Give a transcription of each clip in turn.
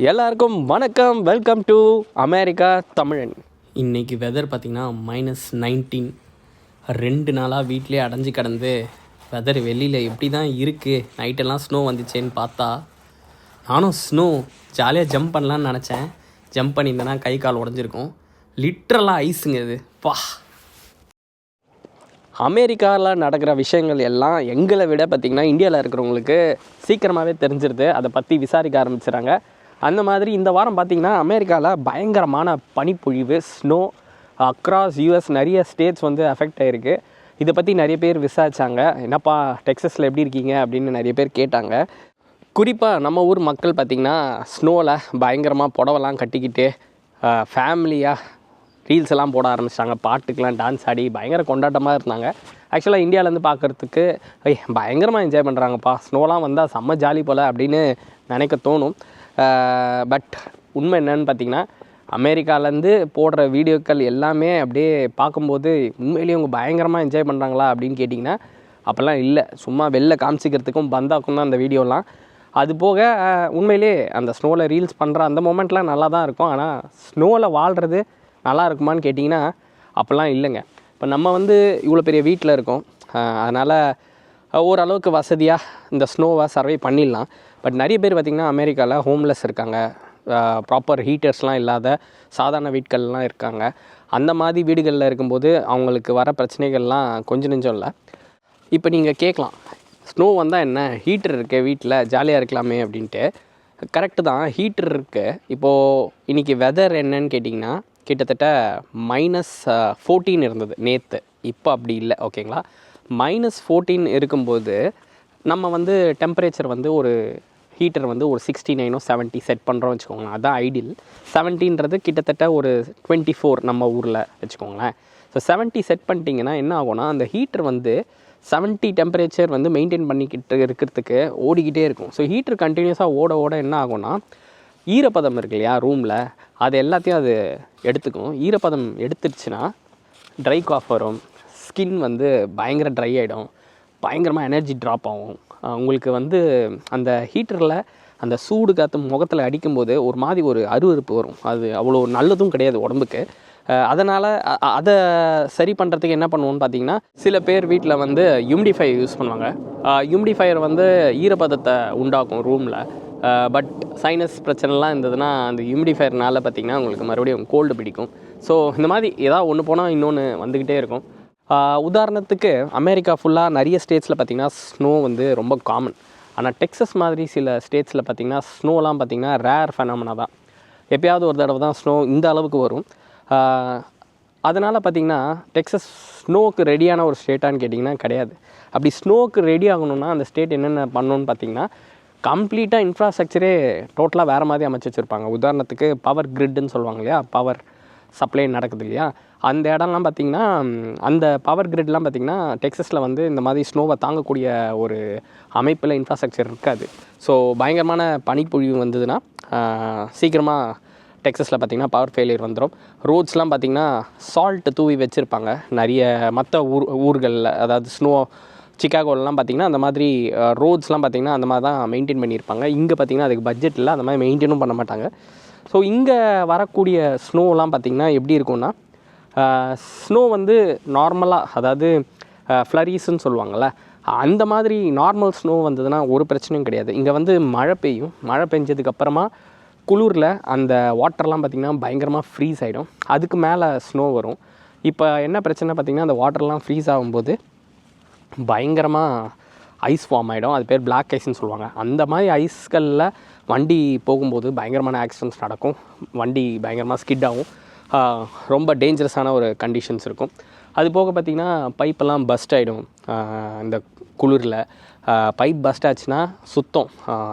எல்லாருக்கும் வணக்கம். Welcome to America தமிழன். இன்றைக்கி வெதர் பார்த்திங்கன்னா -19. 2 நாளாக வீட்டிலே அடைஞ்சு கிடந்து வெதர் வெளியில் எப்படி தான் இருக்குது. நைட்டெல்லாம் ஸ்னோ வந்துச்சேன்னு பார்த்தா நானும் ஸ்னோ ஜாலியாக ஜம்ப் பண்ணலான்னு நினச்சேன். ஜம்ப் பண்ணியிருந்தேன்னா கை கால் உடஞ்சிருக்கும். லிட்ரலாக ஐஸுங்க இது. பா, அமெரிக்காவில் நடக்கிற விஷயங்கள் எல்லாம் எங்களை விட பார்த்திங்கன்னா இந்தியாவில் இருக்கிறவங்களுக்கு சீக்கிரமாகவே தெரிஞ்சிருது. அதை பற்றி விசாரிக்க ஆரம்பிச்சுறாங்க. அந்த மாதிரி இந்த வாரம் பார்த்திங்கன்னா அமெரிக்காவில் பயங்கரமான பனிப்பொழிவு, ஸ்னோ அக்ராஸ் யூஎஸ் நிறைய ஸ்டேட்ஸ் வந்து அஃபெக்ட் ஆகிருக்கு. இதை பற்றி நிறைய பேர் விசாரித்தாங்க. என்னப்பா டெக்ஸஸில் எப்படி இருக்கீங்க அப்படின்னு நிறைய பேர் கேட்டாங்க. குறிப்பாக நம்ம ஊர் மக்கள் பார்த்திங்கன்னா ஸ்னோவில் பயங்கரமாக புடவெல்லாம் கட்டிக்கிட்டு ஃபேமிலியாக ரீல்ஸ் எல்லாம் போட ஆரம்பிச்சிட்டாங்க. பாட்டுக்கெலாம் டான்ஸ் ஆடி பயங்கர கொண்டாட்டமாக இருந்தாங்க. ஆக்சுவலாக இந்தியாவிலேருந்து பார்க்குறதுக்கு பயங்கரமாக என்ஜாய் பண்ணுறாங்கப்பா, ஸ்னோலாம் வந்தால் செம்ம ஜாலி போல் அப்படின்னு நினைக்க தோணும். பட் உண்மை என்னன்னு பார்த்திங்கன்னா அமெரிக்காவிலேருந்து போடுற வீடியோக்கள் எல்லாமே அப்படியே பார்க்கும்போது உண்மையிலேயே அவங்க பயங்கரமாக என்ஜாய் பண்ணுறாங்களா அப்படின்னு கேட்டிங்கன்னா அப்போல்லாம் இல்லை. சும்மா வெளில காமிச்சிக்கிறதுக்கும் பந்தாக்கும் தான் அந்த வீடியோலாம். அது போக உண்மையிலே அந்த ஸ்னோவில் ரீல்ஸ் பண்ணுற அந்த மொமெண்ட்லாம் நல்லா தான் இருக்கும். ஆனால் ஸ்னோவில் வாழ்கிறது நல்லா இருக்குமான்னு கேட்டிங்கன்னா அப்போல்லாம் இல்லைங்க. இப்போ நம்ம வந்து இவ்வளோ பெரிய வீட்டில் இருக்கோம். அதனால் ஓரளவுக்கு வசதியாக இந்த ஸ்னோவை சர்வை பண்ணிடலாம். பட் நிறைய பேர் பார்த்திங்கன்னா அமெரிக்காவில் ஹோம்லெஸ் இருக்காங்க. ப்ராப்பர் ஹீட்டர்ஸ்லாம் இல்லாத சாதாரண வீடுகள்லாம் இருக்காங்க. அந்த மாதிரி வீடுகளில் இருக்கும்போது அவங்களுக்கு வர பிரச்சனைகள்லாம் கொஞ்சம் நெஞ்சம் இல்லை. இப்போ நீங்கள் கேட்கலாம், ஸ்னோ வந்தால் என்ன, ஹீட்டர் இருக்குது வீட்டில் ஜாலியாக இருக்கலாமே அப்படின்ட்டு. கரெக்டு தான், ஹீட்டர் இருக்குது. இப்போது இன்றைக்கி வெதர் என்னன்னு கேட்டிங்கன்னா கிட்டத்தட்ட -14 இருந்தது நேற்று. இப்போ அப்படி இல்லை, ஓகேங்களா. -14 இருக்கும்போது நம்ம வந்து டெம்பரேச்சர் வந்து ஒரு ஹீட்டர் வந்து ஒரு 69 or 70 செட் பண்ணுறோம் வச்சுக்கோங்களேன். அதுதான் ஐடியல். 70ன்றது கிட்டத்தட்ட ஒரு 24 நம்ம ஊரில் வச்சுக்கோங்களேன். ஸோ 70 செட் பண்ணிட்டீங்கன்னா என்ன ஆகும்னா அந்த ஹீட்டர் வந்து 70 டெம்பரேச்சர் வந்து மெயின்டைன் பண்ணிக்கிட்டு இருக்கிறதுக்கு ஓடிக்கிட்டே இருக்கும். ஸோ ஹீட்டர் கண்டினியூஸாக ஓட என்ன ஆகும்னா ஈரப்பதம் இருக்கு இல்லையா ரூமில், அது எல்லாத்தையும் அது எடுத்துக்கும். ஈரப்பதம் எடுத்துடுச்சுன்னா ட்ரை காஃப் வரும், ஸ்கின் வந்து பயங்கர ட்ரை ஆகிடும், பயங்கரமாக எனர்ஜி ட்ராப் ஆகும். உங்களுக்கு வந்து அந்த ஹீட்டரில் அந்த சூடு காற்று முகத்தில் அடிக்கும்போது ஒரு மாதிரி ஒரு அருவருப்பு வரும். அது அவ்வளோ நல்லதும் கிடையாது உடம்புக்கு. அதனால் அதை சரி பண்ணுறதுக்கு என்ன பண்ணுவோன்னு பார்த்தீங்கன்னா சில பேர் வீட்டில் வந்து ஹியூமிடிஃபை யூஸ் பண்ணுவாங்க. ஹியூமிடிஃபையர் வந்து ஈரப்பதத்தை உண்டாக்கும் ரூமில். பட் சைனஸ் பிரச்சனைலாம் இருந்ததுன்னா அந்த ஹியூமிடிஃபையர்னால பார்த்திங்கன்னா உங்களுக்கு மறுபடியும் கோல்டு பிடிக்கும். ஸோ இந்த மாதிரி ஏதாவது ஒன்று போனால் இன்னொன்று வந்துக்கிட்டே இருக்கும். உதாரணத்துக்கு அமெரிக்கா ஃபுல்லாக நிறைய ஸ்டேட்ஸில் பார்த்திங்கன்னா ஸ்னோ வந்து ரொம்ப காமன். ஆனால் டெக்ஸஸ் மாதிரி சில ஸ்டேட்ஸில் பார்த்திங்கன்னா ஸ்னோலாம் பார்த்திங்கன்னா ரேர் ஃபெனாமினா தான். எப்போயாவது ஒரு தடவை தான் ஸ்னோ இந்த அளவுக்கு வரும். அதனால் பார்த்திங்கன்னா டெக்ஸஸ் ஸ்னோவுக்கு ரெடியான ஒரு ஸ்டேட்டான்னு கேட்டிங்கன்னா கிடையாது. அப்படி ஸ்னோவுக்கு ரெடி ஆகணுன்னா அந்த ஸ்டேட் என்னென்ன பண்ணணுன்னு பார்த்திங்கன்னா கம்ப்ளீட்டாக இன்ஃப்ராஸ்ட்ரக்சரே டோட்டலாக வேறு மாதிரி அமைச்சு வச்சுருப்பாங்க. உதாரணத்துக்கு பவர் கிரிட்னு சொல்லுவாங்க இல்லையா, பவர் சப்ளை நடக்குது இல்லையா, அந்த இடம்லாம் பார்த்திங்கன்னா அந்த பவர் கிரிட்லாம் பார்த்திங்கன்னா டெக்ஸஸில் வந்து இந்த மாதிரி ஸ்னோவை தாங்கக்கூடிய ஒரு அமைப்பில் இன்ஃப்ராஸ்ட்ரக்சர் இருக்காது. ஸோ பயங்கரமான பனிப்பொழிவு வந்ததுன்னா சீக்கிரமாக டெக்ஸஸில் பார்த்திங்கன்னா பவர் ஃபெயிலியர் வந்துடும். ரோட்ஸ்லாம் பார்த்திங்கன்னா சால்ட் தூவி வச்சுருப்பாங்க நிறைய மற்ற ஊர்களில். அதாவது ஸ்னோ சிக்காகோலலாம் பார்த்திங்கன்னா அந்த மாதிரி ரோட்ஸ்லாம் பார்த்திங்கன்னா அந்த மாதிரி தான் மெயின்டைன் பண்ணியிருப்பாங்க. இங்கே பார்த்திங்கன்னா அதுக்கு பட்ஜெட் இல்லை, அந்த மாதிரி மெயின்டைனும் பண்ண மாட்டாங்க. ஸோ இங்கே வரக்கூடிய ஸ்னோலாம் பார்த்திங்கன்னா எப்படி இருக்கும்னா ஸ்னோ வந்து நார்மலாக, அதாவது ஃப்ளரீஸ்ன்னு சொல்லுவாங்கள்ல, அந்த மாதிரி நார்மல் ஸ்னோ வந்ததுன்னா ஒரு பிரச்சனையும் கிடையாது. இங்கே வந்து மழை பெய்யும். மழை பெஞ்சதுக்கப்புறமா குளிரில் அந்த வாட்டர்லாம் பார்த்திங்கன்னா பயங்கரமாக ஃப்ரீஸ் ஆகிடும். அதுக்கு மேலே ஸ்னோ வரும். இப்போ என்ன பிரச்சனை பார்த்திங்கன்னா அந்த வாட்டர்லாம் ஃப்ரீஸ் ஆகும்போது பயங்கரமாக ஐஸ் ஃபார்ம் ஆகிடும். அது பேர் பிளாக் ஐஸ்ன்னு சொல்லுவாங்க. அந்த மாதிரி ஐஸ்களில் வண்டி போகும்போது பயங்கரமான ஆக்சிடென்ட்ஸ் நடக்கும். வண்டி பயங்கரமாக ஸ்கிட் ஆகும். ரொம்ப டேஞ்சரஸான ஒரு கண்டிஷன்ஸ் இருக்கும். அது போக பார்த்திங்கன்னா பைப்பெல்லாம் பஸ்ட் ஆகிடும். இந்த குளிரில் பைப் பஸ்ட் ஆச்சுன்னா சுத்தம்.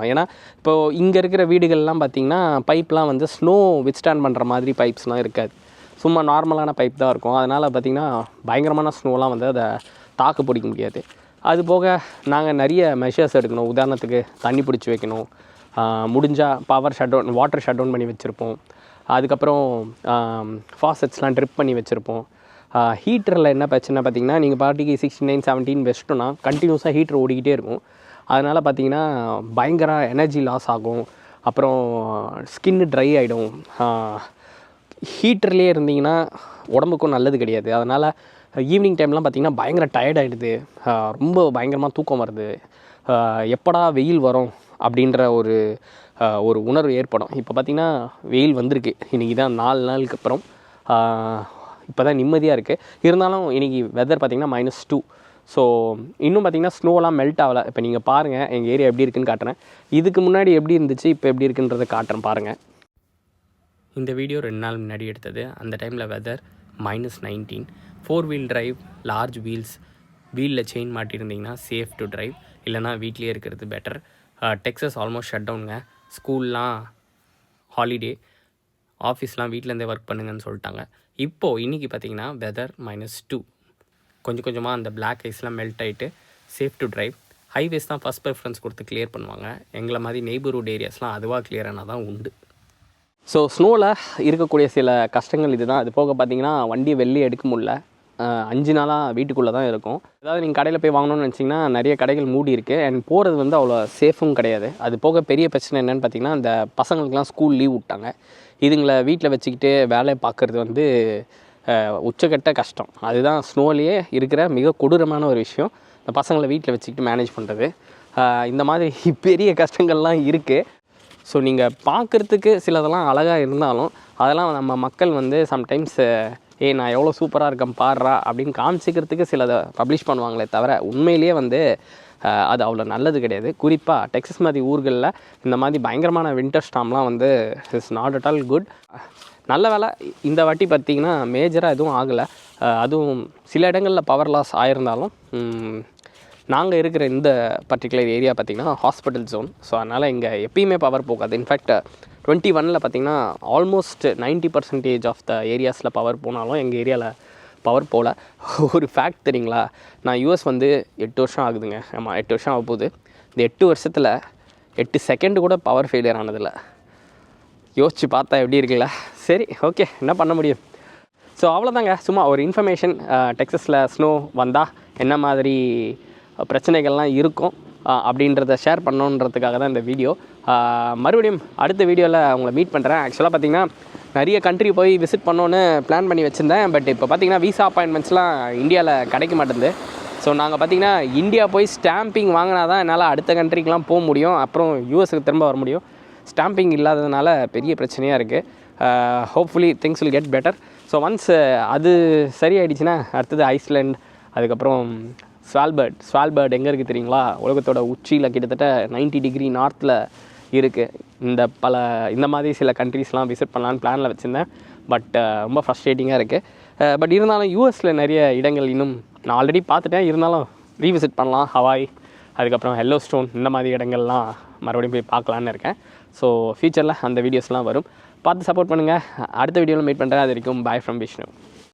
ஏன்னா இப்போது இங்கே இருக்கிற வீடுகள்லாம் பார்த்திங்கன்னா பைப்லாம் வந்து ஸ்னோ வித்ஸ்டாண்ட் பண்ணுற மாதிரி பைப்ஸ்லாம் இருக்காது. சும்மா நார்மலான பைப் தான் இருக்கும். அதனால் பார்த்திங்கன்னா பயங்கரமான ஸ்னோலாம் வந்து அதை தாக்கு பிடிக்க முடியாது. அது போக நாங்கள் நிறைய மெஷர்ஸ் எடுக்கணும். உதாரணத்துக்கு தண்ணி பிடிச்சி வைக்கணும், முடிஞ்சால் power shut down, water shut down பண்ணி வச்சுருப்போம். அதுக்கப்புறம் ஃபாசெட்ஸ்லாம் ட்ரிப் பண்ணி வச்சுருப்போம். ஹீட்டரில் என்ன பிரச்சனை பார்த்திங்கன்னா நீங்கள் பாட்டிக்கு 69, 17 வச்சிட்டோன்னா கண்டினியூஸாக ஹீட்டர் ஓடிக்கிட்டே இருக்கும். அதனால் பார்த்திங்கன்னா பயங்கர எனர்ஜி லாஸ் ஆகும். அப்புறம் ஸ்கின்னு ட்ரை ஆகிடும். ஹீட்டர்லேயே இருந்தீங்கன்னா உடம்புக்கும் நல்லது கிடையாது. அதனால் ஈவினிங் டைம்லாம் பார்த்திங்கன்னா பயங்கர டயர்ட் ஆகிடுது, ரொம்ப பயங்கரமாக தூக்கம் வருது, எப்படா வெயில் வரும் அப்படின்ற ஒரு உணர்வு ஏற்படும். இப்போ பார்த்திங்கன்னா வெயில் வந்திருக்கு, இன்றைக்கி தான் 4 நாளுக்கு அப்புறம் இப்போ தான் நிம்மதியாக இருக்குது. இருந்தாலும் இன்றைக்கி வெதர் பார்த்திங்கன்னா -2. ஸோ இன்னும் பார்த்திங்கன்னா ஸ்னோலாம் மெல்ட் ஆகலை. இப்போ நீங்கள் பாருங்கள் எங்கள் ஏரியா எப்படி இருக்குதுன்னு காட்டுறேன். இதுக்கு முன்னாடி எப்படி இருந்துச்சு, இப்போ எப்படி இருக்குன்றதை காட்டுறேன் பாருங்கள். இந்த வீடியோ 2 நாள் முன்னாடி எடுத்தது. அந்த டைமில் weather -19. 4 wheel drive, large wheels, வீலில் செயின் மாட்டியிருந்தீங்கன்னா சேஃப் டு டிரைவ், இல்லைனா வீட்லேயே இருக்கிறது பெட்டர். டெக்ஸஸ் ஆல்மோஸ்ட் ஷட் டவுனுங்க. ஸ்கூல்லாம் ஹாலிடே, ஆஃபீஸ்லாம் வீட்டிலேருந்தே ஒர்க் பண்ணுங்கன்னு சொல்லிட்டாங்க. இப்போது இன்றைக்கி பார்த்திங்கன்னா வெதர் -2. கொஞ்சம் கொஞ்சமாக அந்த பிளாக் ஐஸ்லாம் மெல்ட் ஆகிட்டு சேஃப் டு டிரைவ். ஹைவேஸ் தான் ஃபஸ்ட் ப்ரிஃபரன்ஸ் கொடுத்து கிளியர் பண்ணுவாங்க. எங்களை மாதிரி நெய்பர்ஹுட் ஏரியாஸ்லாம் அதுவாக கிளியர் ஆனால் தான் உண்டு. ஸோ ஸ்னோவில் இருக்கக்கூடிய சில கஷ்டங்கள் இது தான். அது போக பார்த்திங்கன்னா வண்டியை வெளியே எடுக்க முடியல. 5 நாளாக வீட்டுக்குள்ளே தான் இருக்கும். அதாவது நீங்கள் கடையில் போய் வாங்கணும்னு நினச்சிங்கன்னா நிறைய கடைகள் மூடி இருக்குது. அண்ட் போகிறது வந்து அவ்வளோ சேஃபும் கிடையாது. அது போக பெரிய பிரச்சனை என்னென்னு பார்த்திங்கன்னா, இந்த பசங்களுக்கெலாம் ஸ்கூல் லீவ் விட்டாங்க. இதுங்களை வீட்டில் வச்சுக்கிட்டு வேலையை பார்க்குறது வந்து உச்சக்கட்ட கஷ்டம். அதுதான் ஸ்னோலேயே இருக்கிற மிக கொடூரமான ஒரு விஷயம், இந்த பசங்களை வீட்டில் வச்சுக்கிட்டு மேனேஜ் பண்ணுறது. இந்த மாதிரி பெரிய கஷ்டங்கள்லாம் இருக்குது. ஸோ நீங்கள் பார்க்குறதுக்கு சிலதெல்லாம் அழகாக இருந்தாலும் அதெல்லாம் நம்ம மக்கள் வந்து சம்டைம்ஸ் நான் எவ்வளோ சூப்பராக இருக்கேன் பாடுறா அப்படின்னு காமிச்சிக்கிறதுக்கு சிலதை பப்ளிஷ் பண்ணுவாங்களே தவிர உண்மையிலேயே வந்து அது அவ்வளோ நல்லது கிடையாது. குறிப்பாக டெக்ஸஸ் மாதிரி ஊர்களில் இந்த மாதிரி பயங்கரமான வின்டர் ஸ்டாம்லாம் வந்து it's not at all good. நல்ல வேலை இந்த வாட்டி பார்த்திங்கன்னா மேஜராக எதுவும் ஆகலை. அதுவும் சில இடங்களில் பவர் லாஸ் ஆகிருந்தாலும் நாங்கள் இருக்கிற இந்த பர்டிகுலர் ஏரியா பார்த்திங்கன்னா ஹாஸ்பிட்டல் ஜோன். ஸோ அதனால் இங்கே எப்பயுமே பவர் போகாது. இன்ஃபேக்ட் 21 பார்த்திங்கன்னா ஆல்மோஸ்ட் 90% ஆஃப் த ஏரியாஸில் பவர் போனாலும் எங்கள் ஏரியாவில் பவர் போகல. ஒரு ஃபேக்ட் தெரியுங்களா, நான் யூஎஸ் வந்து 8 வருஷம் ஆகுதுங்க. ஆமாம், 8 வருஷம் ஆக போகுது. இந்த 8 வருஷத்தில் 8 செகண்டு கூட பவர் ஃபெயிலியர் ஆனதில்லை. யோசித்து பார்த்தா எப்படி இருக்குல்ல? சரி, ஓகே, என்ன பண்ண முடியும். ஸோ அவ்வளோதாங்க, சும்மா ஒரு இன்ஃபர்மேஷன். டெக்ஸஸில் ஸ்னோ வந்தால் என்ன மாதிரி பிரச்சனைகள்லாம் இருக்கும் அப்படின்றத ஷேர் பண்ணணுன்றதுக்காக தான் இந்த வீடியோ. மறுபடியும் அடுத்த வீடியோவில் உங்களை மீட் பண்ணுறேன். ஆக்சுவலாக பார்த்திங்கன்னா நிறைய கண்ட்ரி போய் விசிட் பண்ணோன்னு பிளான் பண்ணி வச்சுருந்தேன். பட் இப்போ பார்த்திங்கன்னா விசா அப்பாயின்மெண்ட்ஸ்லாம் இந்தியாவில் கிடைக்க மாட்டேங்குது. ஸோ நாங்கள் பார்த்திங்கன்னா இந்தியா போய் ஸ்டாம்பிங் வாங்கினா தான் என்னால் அடுத்த கண்ட்ரிக்கெலாம் போக முடியும், அப்புறம் யூஎஸ்க்கு திரும்ப வர முடியும். ஸ்டாம்பிங் இல்லாததுனால பெரிய பிரச்சனையாக இருக்குது. Hopefully things will get better. So once அது சரியாயிடுச்சுன்னா அடுத்தது ஐஸ்லேண்ட், அதுக்கப்புறம் ஸ்வால்பர்ட் எங்கே இருக்குது தெரியுங்களா? உலகத்தோட உச்சியில் கிட்டத்தட்ட 90 டிகிரி நார்த்தில் இருக்குது. இந்த மாதிரி சில கண்ட்ரீஸ்லாம் விசிட் பண்ணலான்னு பிளானில் வச்சுருந்தேன். பட் ரொம்ப ஃப்ரஸ்ட்ரேட்டிங்காக இருக்குது. பட் இருந்தாலும் யூஎஸில் நிறைய இடங்கள் இன்னும் நான் ஆல்ரெடி பார்த்துட்டேன். இருந்தாலும் ரீவிசிட் பண்ணலாம். ஹவாய், அதுக்கப்புறம் ஹெல்லோ ஸ்டோன், இந்த மாதிரி இடங்கள்லாம் மறுபடியும் போய் பார்க்கலான்னு இருக்கேன். ஸோ ஃப்யூச்சரில் அந்த வீடியோஸ்லாம் வரும், பார்த்து சப்போர்ட் பண்ணுங்கள். அடுத்த வீடியோவில் மீட் பண்ணுறேன். அது வரைக்கும் பாய் ஃப்ரம் விஷ்ணு.